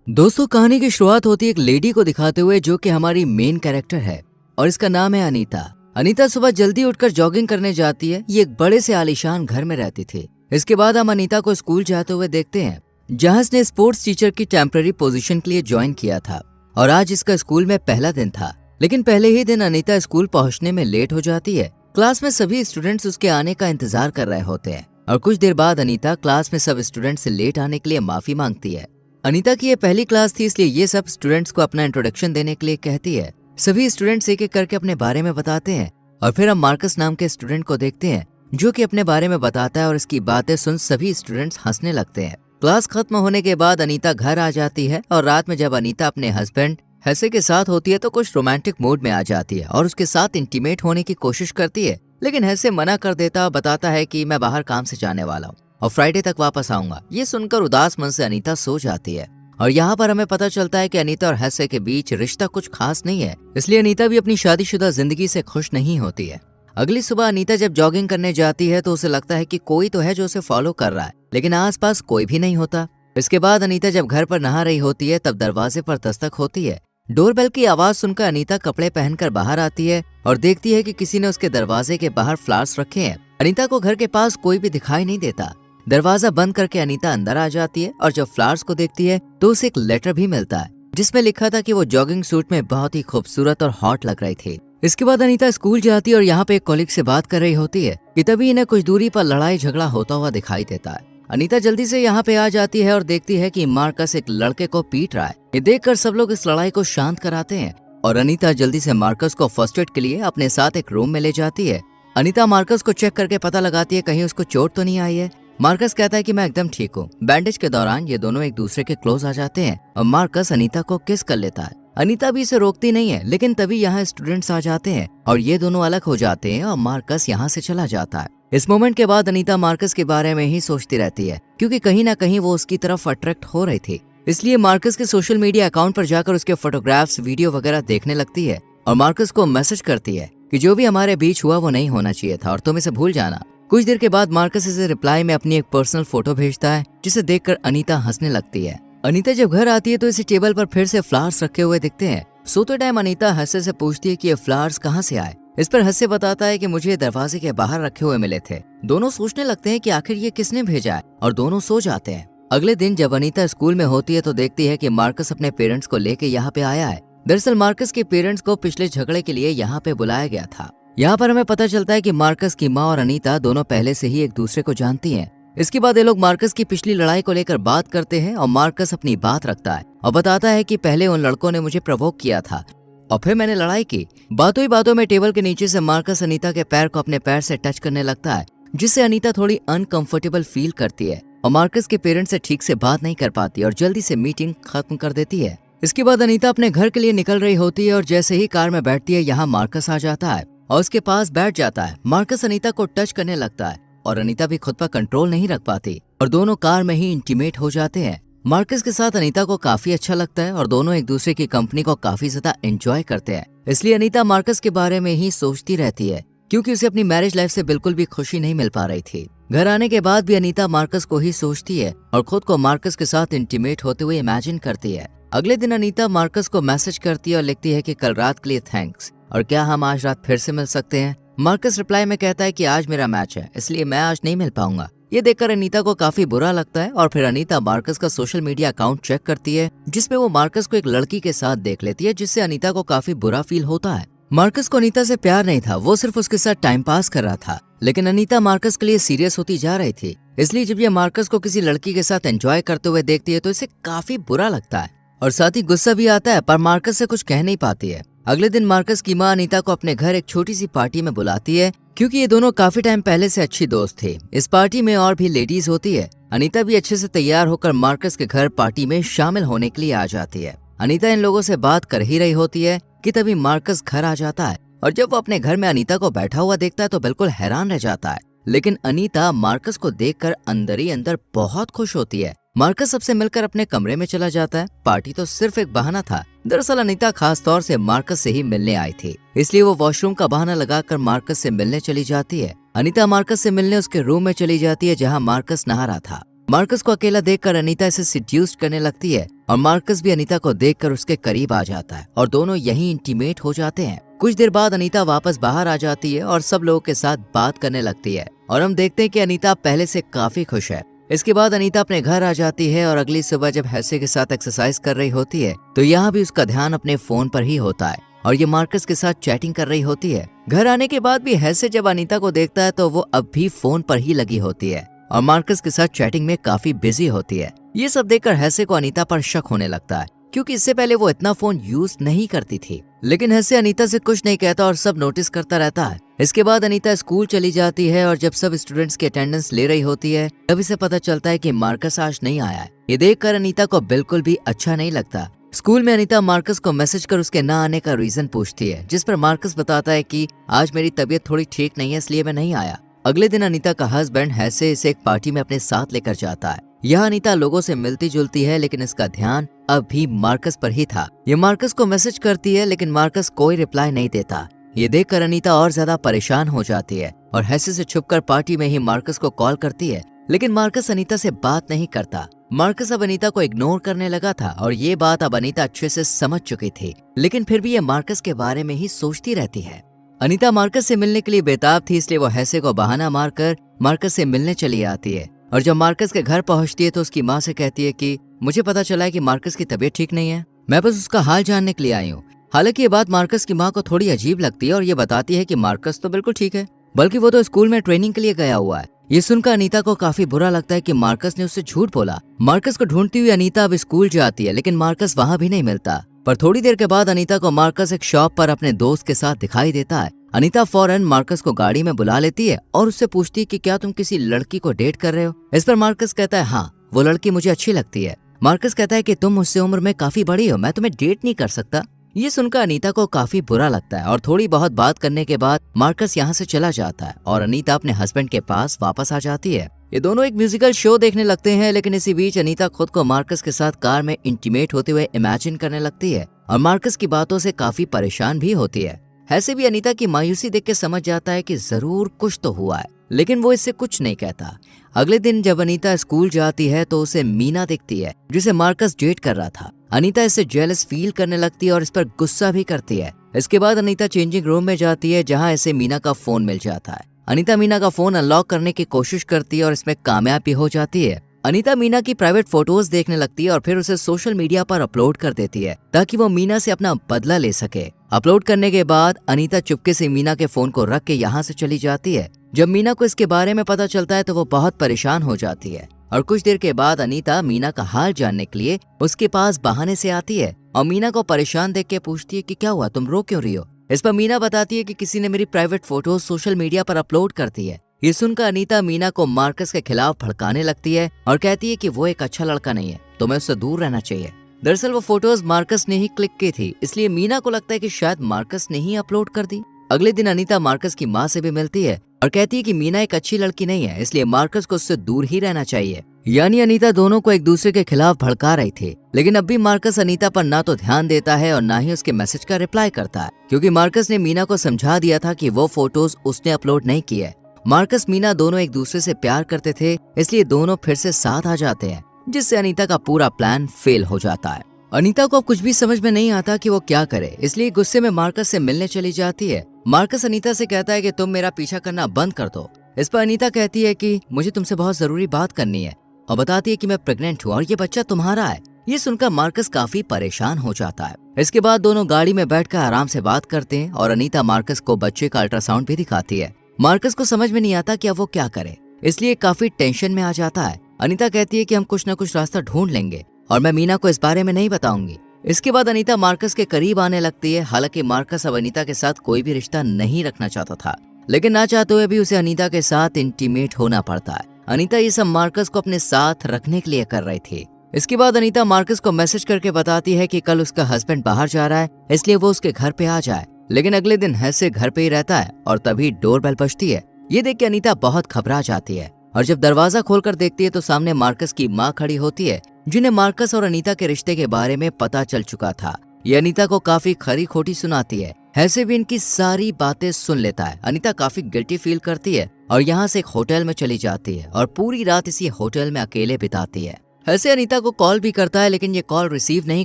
दोस्तों, कहानी की शुरुआत होती है एक लेडी को दिखाते हुए जो कि हमारी मेन कैरेक्टर है और इसका नाम है अनीता। अनीता सुबह जल्दी उठकर जॉगिंग करने जाती है। ये एक बड़े से आलीशान घर में रहती थी। इसके बाद हम अनीता को स्कूल जाते हुए देखते हैं जहां इसने स्पोर्ट्स टीचर की टेम्पररी पोजीशन के लिए ज्वाइन किया था और आज इसका स्कूल में पहला दिन था। लेकिन पहले ही दिन अनीता स्कूल पहुंचने में लेट हो जाती है। क्लास में सभी स्टूडेंट्स उसके आने का इंतजार कर रहे होते हैं और कुछ देर बाद अनीता क्लास में सब स्टूडेंट से लेट आने के लिए माफी मांगती है। अनीता की ये पहली क्लास थी, इसलिए ये सब स्टूडेंट्स को अपना इंट्रोडक्शन देने के लिए कहती है। सभी स्टूडेंट्स एक एक करके अपने बारे में बताते हैं और फिर हम मार्कस नाम के स्टूडेंट को देखते हैं जो कि अपने बारे में बताता है और इसकी बातें सुन सभी स्टूडेंट्स हंसने लगते हैं। क्लास खत्म होने के बाद अनीता घर आ जाती है और रात में जब अनीता अपने हस्बैंड हसे के साथ होती है तो कुछ रोमांटिक मूड में आ जाती है और उसके साथ इंटीमेट होने की कोशिश करती है। लेकिन हसे मना कर देता और बताता है कि मैं बाहर काम से जाने वाला हूँ और फ्राइडे तक वापस आऊंगा। ये सुनकर उदास मन से अनीता सो जाती है और यहाँ पर हमें पता चलता है कि अनीता और हसे के बीच रिश्ता कुछ खास नहीं है, इसलिए अनीता भी अपनी शादीशुदा जिंदगी से खुश नहीं होती है। अगली सुबह अनीता जब जॉगिंग करने जाती है तो उसे लगता है कि कोई तो है जो उसे फॉलो कर रहा है, लेकिन आसपास कोई भी नहीं होता। इसके बाद अनीता जब घर पर नहा रही होती है तब दरवाजे पर दस्तक होती है। डोरबेल की आवाज सुनकर अनीता कपड़े पहनकर बाहर आती है और देखती है कि किसी ने उसके दरवाजे के बाहर फ्लावर्स रखे हैं। अनीता को घर के पास कोई भी दिखाई नहीं देता। दरवाजा बंद करके अनीता अंदर आ जाती है और जब फ्लावर्स को देखती है तो उसे एक लेटर भी मिलता है जिसमें लिखा था कि वो जॉगिंग सूट में बहुत ही खूबसूरत और हॉट लग रही थी। इसके बाद अनीता स्कूल जाती है और यहाँ पे एक कॉलीग से बात कर रही होती है कि तभी इन्हें कुछ दूरी पर लड़ाई झगड़ा होता हुआ दिखाई देता है। अनीता जल्दी से यहाँ पे आ जाती है और देखती है कि मार्कस एक लड़के को पीट रहा है। ये देखकर सब लोग इस लड़ाई को शांत कराते हैं और अनीता जल्दी से मार्कस को फर्स्ट एड के लिए अपने साथ एक रूम में ले जाती है। अनीता मार्कस को चेक करके पता लगाती है कहीं उसको चोट तो नहीं आई है। मार्कस कहता है कि मैं एकदम ठीक हूँ। बैंडेज के दौरान ये दोनों एक दूसरे के क्लोज आ जाते हैं और मार्कस अनीता को किस कर लेता है। अनीता भी इसे रोकती नहीं है, लेकिन तभी यहाँ स्टूडेंट्स आ जाते हैं और ये दोनों अलग हो जाते हैं और मार्कस यहाँ से चला जाता है। इस मोमेंट के बाद अनीता मार्कस के बारे में ही सोचती रहती है क्योंकि कहीं ना कहीं वो उसकी तरफ अट्रैक्ट हो रही थी। इसलिए मार्कस के सोशल मीडिया अकाउंट पर जाकर उसके फोटोग्राफ्स वीडियो वगैरह देखने लगती है और मार्कस को मैसेज करती है कि जो भी हमारे बीच हुआ वो नहीं होना चाहिए था और तुम इसे भूल जाना। कुछ देर के बाद मार्कस इसे रिप्लाई में अपनी एक पर्सनल फोटो भेजता है जिसे देखकर अनीता हंसने लगती है। अनीता जब घर आती है तो इसे टेबल पर फिर से फ्लावर्स रखे हुए दिखते हैं। सोते टाइम अनीता हसे से पूछती है कि ये फ्लावर्स कहाँ से आए। इस पर हसे बताता है कि मुझे दरवाजे के बाहर रखे हुए मिले थे। दोनों सोचने लगते हैं कि आखिर ये किसने भेजा है और दोनों सो जाते हैं। अगले दिन जब अनीता स्कूल में होती है तो देखती है कि मार्कस अपने पेरेंट्स को लेके यहाँ पे आया है। दरअसल मार्कस के पेरेंट्स को पिछले झगड़े के लिए यहाँ पे बुलाया गया था। यहाँ पर हमें पता चलता है कि मार्कस की माँ और अनीता दोनों पहले से ही एक दूसरे को जानती हैं। इसके बाद ये लोग मार्कस की पिछली लड़ाई को लेकर बात करते हैं और मार्कस अपनी बात रखता है और बताता है कि पहले उन लड़कों ने मुझे प्रोवोक किया था और फिर मैंने लड़ाई की। बातों ही बातों में टेबल के नीचे से मार्कस अनीता के पैर को अपने पैर से टच करने लगता है जिससे अनीता थोड़ी अनकंफर्टेबल फील करती है और मार्कस के पेरेंट्स से ठीक से बात नहीं कर पाती और जल्दी से मीटिंग खत्म कर देती है। इसके बाद अनीता अपने घर के लिए निकल रही होती है और जैसे ही कार में बैठती है यहाँ मार्कस आ जाता है और उसके पास बैठ जाता है। मार्कस अनीता को टच करने लगता है और अनीता भी खुद पर कंट्रोल नहीं रख पाती और दोनों कार में ही इंटीमेट हो जाते हैं। मार्कस के साथ अनीता को काफी अच्छा लगता है और दोनों एक दूसरे की कंपनी को काफी ज्यादा एंजॉय करते हैं। इसलिए अनीता मार्कस के बारे में ही सोचती रहती है क्योंकि उसे अपनी मैरिज लाइफ से बिल्कुल भी खुशी नहीं मिल पा रही थी। घर आने के बाद भी अनीता मार्कस को ही सोचती है और खुद को मार्कस के साथ इंटीमेट होते हुए इमेजिन करती है। अगले दिन अनीता मार्कस को मैसेज करती है और लिखती है कि कल रात के लिए थैंक्स और क्या हम आज रात फिर से मिल सकते हैं। मार्कस रिप्लाई में कहता है कि आज मेरा मैच है इसलिए मैं आज नहीं मिल पाऊंगा। ये देखकर अनीता को काफी बुरा लगता है और फिर अनीता मार्कस का सोशल मीडिया अकाउंट चेक करती है जिसमें वो मार्कस को एक लड़की के साथ देख लेती है जिससे अनीता को काफी बुरा फील होता है। मार्कस को अनीता से प्यार नहीं था, वो सिर्फ उसके साथ टाइम पास कर रहा था। लेकिन अनीता मार्कस के लिए सीरियस होती जा रही थी, इसलिए जब ये मार्कस को किसी लड़की के साथ एंजॉय करते हुए देखती है तो इसे काफी बुरा लगता है और साथ ही गुस्सा भी आता है, पर मार्कस से कुछ कह नहीं पाती है। अगले दिन मार्कस की माँ अनीता को अपने घर एक छोटी सी पार्टी में बुलाती है क्योंकि ये दोनों काफी टाइम पहले से अच्छी दोस्त थे। इस पार्टी में और भी लेडीज होती है। अनीता भी अच्छे से तैयार होकर मार्कस के घर पार्टी में शामिल होने के लिए आ जाती है। अनीता इन लोगों से बात कर ही रही होती है कि तभी मार्कस घर आ जाता है और जब वो अपने घर में अनीता को बैठा हुआ देखता है तो बिल्कुल हैरान रह जाता है। लेकिन अनीता मार्कस को देखकर अंदर ही अंदर बहुत खुश होती है। मार्कस सबसे मिलकर अपने कमरे में चला जाता है। पार्टी तो सिर्फ एक बहाना था। दरअसल अनीता खास तौर से मार्कस से ही मिलने आई थी, इसलिए वो वॉशरूम का बहाना लगाकर मार्कस से मिलने चली जाती है। अनीता मार्कस से मिलने उसके रूम में चली जाती है जहाँ मार्कस नहा रहा था। मार्कस को अकेला देखकर अनीता इसे सिड्यूस करने लगती है और मार्कस भी अनीता को देखकर उसके करीब आ जाता है और दोनों यहीं इंटीमेट हो जाते हैं। कुछ देर बाद अनीता वापस बाहर आ जाती है और सब लोगों के साथ बात करने लगती है और हम देखते हैं कि अनीता पहले से काफी खुश है। इसके बाद अनीता अपने घर आ जाती है और अगली सुबह जब हैसे के साथ एक्सरसाइज कर रही होती है तो यहाँ भी उसका ध्यान अपने फोन पर ही होता है और ये मार्कस के साथ चैटिंग कर रही होती है। घर आने के बाद भी हैसे जब अनीता को देखता है तो वो अब भी फोन पर ही लगी होती है और मार्कस के साथ चैटिंग में काफी बिजी होती है। ये सब देखकर हैसे को अनीता पर शक होने लगता है क्योंकि इससे पहले वो इतना फोन यूज नहीं करती थी। लेकिन हैसे अनीता से कुछ नहीं कहता और सब नोटिस करता रहता है। इसके बाद अनीता स्कूल चली जाती है और जब सब स्टूडेंट्स की अटेंडेंस ले रही होती है तब इसे पता चलता है कि मार्कस आज नहीं आया है। ये देखकर अनीता को बिल्कुल भी अच्छा नहीं लगता। स्कूल में अनीता मार्कस को मैसेज कर उसके ना आने का रीजन पूछती है, जिस पर मार्कस बताता है कि आज मेरी तबीयत थोड़ी ठीक नहीं है इसलिए मैं नहीं आया। अगले दिन अनीता का हस्बैंड हैसे इसे एक पार्टी में अपने साथ लेकर जाता है। यहाँ अनीता लोगों से मिलती जुलती है लेकिन इसका ध्यान अब भी मार्कस पर ही था। ये मार्कस को मैसेज करती है लेकिन मार्कस कोई रिप्लाई नहीं देता। ये देखकर अनीता और ज्यादा परेशान हो जाती है और हैसे से छुपकर पार्टी में ही मार्कस को कॉल करती है लेकिन मार्कस अनीता से बात नहीं करता। मार्कस अब अनीता को इग्नोर करने लगा था और ये बात अब अनीता अच्छे से समझ चुकी थी, लेकिन फिर भी ये मार्कस के बारे में ही सोचती रहती है। अनीता मार्कस से मिलने के लिए बेताब थी इसलिए वो हैसे को बहाना मारकर मार्कस से मिलने चली आती है और जब मार्कस के घर पहुंचती है तो उसकी माँ से कहती है कि मुझे पता चला है कि मार्कस की तबीयत ठीक नहीं है, मैं बस उसका हाल जानने के लिए आई हूँ। हालांकि ये बात मार्कस की माँ को थोड़ी अजीब लगती है और ये बताती है कि मार्कस तो बिल्कुल ठीक है, बल्कि वो तो स्कूल में ट्रेनिंग के लिए गया हुआ है। ये सुनकर अनीता को काफी बुरा लगता है कि मार्कस ने उससे झूठ बोला। मार्कस को ढूंढती हुई अनीता अब स्कूल जाती है लेकिन मार्कस वहाँ भी नहीं मिलता। पर थोड़ी देर के बाद अनीता को मार्कस एक शॉप पर अपने दोस्त के साथ दिखाई देता है। अनीता फौरन मार्कस को गाड़ी में बुला लेती है और उससे पूछती है कि क्या तुम किसी लड़की को डेट कर रहे हो। इस पर मार्कस कहता है हाँ, वो लड़की मुझे अच्छी लगती है। मार्कस कहता है कि तुम मुझसे उम्र में काफी बड़ी हो, मैं तुम्हें डेट नहीं कर सकता। ये सुनकर अनीता को काफी बुरा लगता है और थोड़ी बहुत बात करने के बाद मार्कस यहाँ से चला जाता है और अनीता अपने हस्बैंड के पास वापस आ जाती है। ये दोनों एक म्यूजिकल शो देखने लगते हैं लेकिन इसी बीच अनीता खुद को मार्कस के साथ कार में इंटीमेट होते हुए इमेजिन करने लगती है और मार्कस की बातों से काफी परेशान भी होती है। ऐसे भी अनीता की मायूसी देख के समझ जाता है कि जरूर कुछ तो हुआ है, लेकिन वो इससे कुछ नहीं कहता। अगले दिन जब अनीता स्कूल जाती है तो उसे मीना दिखती है जिसे मार्कस डेट कर रहा था। अनीता इससे जेलस फील करने लगती है और इस पर गुस्सा भी करती है। इसके बाद अनीता चेंजिंग रूम में जाती है जहाँ इसे मीना का फोन मिल जाता है। अनीता मीना का फोन अनलॉक करने की कोशिश करती है और इसमें कामयाब भी हो जाती है। अनीता मीना की प्राइवेट फोटोज देखने लगती है और फिर उसे सोशल मीडिया पर अपलोड कर देती है ताकि वो मीना से अपना बदला ले सके। अपलोड करने के बाद अनीता चुपके से मीना के फोन को रख के यहाँ से चली जाती है। जब मीना को इसके बारे में पता चलता है तो वो बहुत परेशान हो जाती है और कुछ देर के बाद अनीता मीना का हाल जानने के लिए उसके पास बहाने से आती है और मीना को परेशान देख के पूछती है कि क्या हुआ, तुम रो क्यों रही हो। इस पर मीना बताती है कि किसी ने मेरी प्राइवेट फोटो सोशल मीडिया पर अपलोड कर दी है। ये सुनकर अनीता मीना को मार्कस के खिलाफ भड़काने लगती है और कहती है कि वो एक अच्छा लड़का नहीं है, तुम्हें उससे दूर रहना चाहिए। दरअसल वो फोटोज मार्कस ने ही क्लिक की थी, इसलिए मीना को लगता है कि शायद मार्कस ने ही अपलोड कर दी। अगले दिन अनीता मार्कस की माँ से भी मिलती है और कहती है कि मीना एक अच्छी लड़की नहीं है, इसलिए मार्कस को उससे दूर ही रहना चाहिए। यानी अनीता दोनों को एक दूसरे के खिलाफ भड़का रही थी, लेकिन अब भी मार्कस अनीता पर ना तो ध्यान देता है और ना ही उसके मैसेज का रिप्लाई करता है, क्योंकि मार्कस ने मीना को समझा दिया था कि वो फोटोज उसने अपलोड नहीं की है। मार्कस मीना दोनों एक दूसरे से प्यार करते थे, इसलिए दोनों फिर से साथ आ जाते हैं, जिससे अनीता का पूरा प्लान फेल हो जाता है। अनीता को अब कुछ भी समझ में नहीं आता कि वो क्या करे, इसलिए गुस्से में मार्कस से मिलने चली जाती है। मार्कस अनीता से कहता है कि तुम मेरा पीछा करना बंद कर दो। इस पर अनीता कहती है कि मुझे तुमसे बहुत जरूरी बात करनी है और बताती है कि मैं प्रेग्नेंट हूँ और ये बच्चा तुम्हारा है। ये सुनकर मार्कस काफी परेशान हो जाता है। इसके बाद दोनों गाड़ी में बैठकर आराम से बात करते हैं और अनीता मार्कस को बच्चे का अल्ट्रासाउंड भी दिखाती है। मार्कस को समझ में नहीं आता कि अब वो क्या करे, इसलिए काफी टेंशन में आ जाता है। अनीता कहती है कि हम कुछ न कुछ रास्ता ढूंढ लेंगे और मैं मीना को इस बारे में नहीं बताऊंगी। इसके बाद अनीता मार्कस के करीब आने लगती है। हालांकि मार्कस अब अनीता के साथ कोई भी रिश्ता नहीं रखना चाहता था, लेकिन ना चाहते हुए भी उसे अनीता के साथ इंटीमेट होना पड़ता है। अनीता ये सब मार्कस को अपने साथ रखने के लिए कर रही थी। इसके बाद अनीता मार्कस को मैसेज करके बताती है कि कल उसका हस्बैंड बाहर जा रहा है, इसलिए वो उसके घर पे आ जाए। लेकिन अगले दिन हैसे घर पे ही रहता है और तभी डोरबेल बजती है। ये देख के अनीता बहुत घबरा जाती है और जब दरवाजा खोलकर देखती है तो सामने मार्कस की माँ खड़ी होती है, जिन्हें मार्कस और अनीता के रिश्ते के बारे में पता चल चुका था। ये अनीता को काफी खरी खोटी सुनाती है। हैसे भी इनकी सारी बातें सुन लेता है। अनीता काफी गिल्टी फील करती है और यहाँ से एक होटल में चली जाती है और पूरी रात इसी होटल में अकेले बिताती है। हैसे अनीता को कॉल भी करता है लेकिन ये कॉल रिसीव नहीं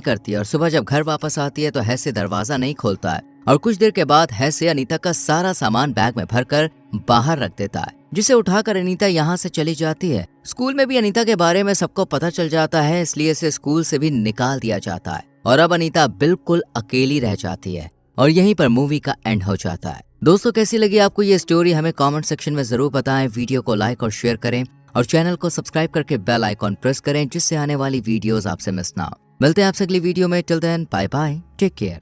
करती और सुबह जब घर वापस आती है तो हैसे दरवाजा नहीं खोलता है और कुछ देर के बाद हैसे अनीता का सारा सामान बैग में भरकर बाहर रख देता है, जिसे उठाकर अनीता यहाँ से चली जाती है। स्कूल में भी अनीता के बारे में सबको पता चल जाता है, इसलिए इसे स्कूल से भी निकाल दिया जाता है और अब अनीता बिल्कुल अकेली रह जाती है और यहीं पर मूवी का एंड हो जाता है। दोस्तों, कैसी लगी आपको ये स्टोरी हमें कमेंट सेक्शन में जरूर बताएं। वीडियो को लाइक और शेयर करें और चैनल को सब्सक्राइब करके बेल आइकॉन प्रेस करें जिससे आने वाली वीडियोस आपसे मिस ना हो। मिलते हैं आपसे अगली वीडियो में। Till then bye bye, take care.